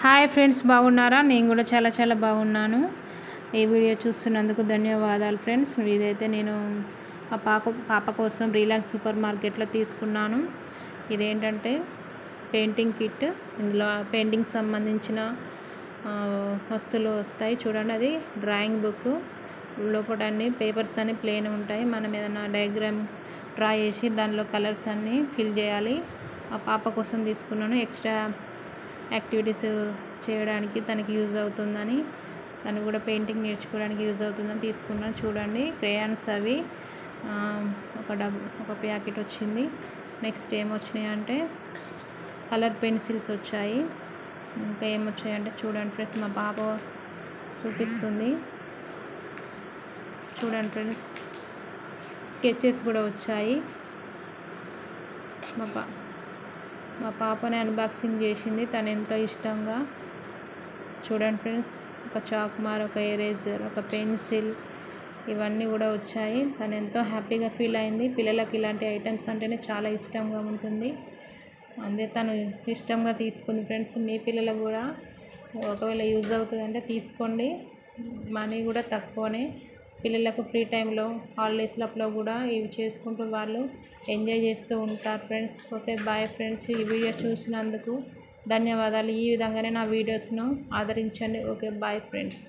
Hi friends, బాగున్నారా? నేను కూడా చాలా బాగున్నాను. ఈ వీడియో చూస్తున్నందుకు ధన్యవాదాలు ఫ్రెండ్స్. ఇదైతే నేను మా పాప కోసం రిలయన్స్ సూపర్ మార్కెట్లో తీసుకున్నాను. ఇదేంటంటే పెయింటింగ్ కిట్. ఇందులో పెయింటింగ్ సంబంధించిన వస్తువులు వస్తాయి. చూడండి, అది డ్రాయింగ్ బుక్. లోపల అన్ని పేపర్స్ అన్ని ప్లేన్ ఉంటాయి. మనం ఏదైనా డయాగ్రామ్ డ్రా చేసి దానిలో కలర్స్ అన్నీ ఫిల్ చేయాలి. ఆ పాప కోసం తీసుకున్నాను. ఎక్స్ట్రా యాక్టివిటీస్ చేయడానికి తనకి యూజ్ అవుతుందని, తను కూడా పెయింటింగ్ నేర్చుకోవడానికి యూజ్ అవుతుందని తీసుకున్నాను. చూడండి, క్రేయాన్స్ అవి ఒక ప్యాకెట్ వచ్చింది. నెక్స్ట్ ఏమొచ్చినాయి అంటే కలర్ పెన్సిల్స్ వచ్చాయి. ఇంకా ఏమొచ్చాయంటే చూడండి ఫ్రెండ్స్, మా పాప చూపిస్తుంది. చూడండి ఫ్రెండ్స్, స్కెచెస్ కూడా వచ్చాయి. మా పాపని అన్బాక్సింగ్ చేసింది తను ఎంతో ఇష్టంగా. చూడండి ఫ్రెండ్స్, ఒక చాక్మార్, ఒక ఎరేజర్, ఒక పెన్సిల్, ఇవన్నీ కూడా వచ్చాయి. తను ఎంతో హ్యాపీగా ఫీల్ అయింది. పిల్లలకి ఇలాంటి ఐటమ్స్ అంటేనే చాలా ఇష్టంగా ఉంటుంది. అంతే తను ఇష్టంగా తీసుకుంది ఫ్రెండ్స్. మీ పిల్లలకు కూడా ఒకవేళ యూజ్ అవుతుందంటే తీసుకోండి. మనీ కూడా తక్కువనే. పిల్లలకు ఫ్రీ టైంలో హాలిడేస్లో కూడా ఇవి చేసుకుంటూ వాళ్ళు ఎంజాయ్ చేస్తూ ఉంటారు ఫ్రెండ్స్. Okay, bye friends. ఈ వీడియో చూసినందుకు ధన్యవాదాలు. ఈ విధంగానే నా వీడియోస్ను ఆదరించండి. Okay, bye friends.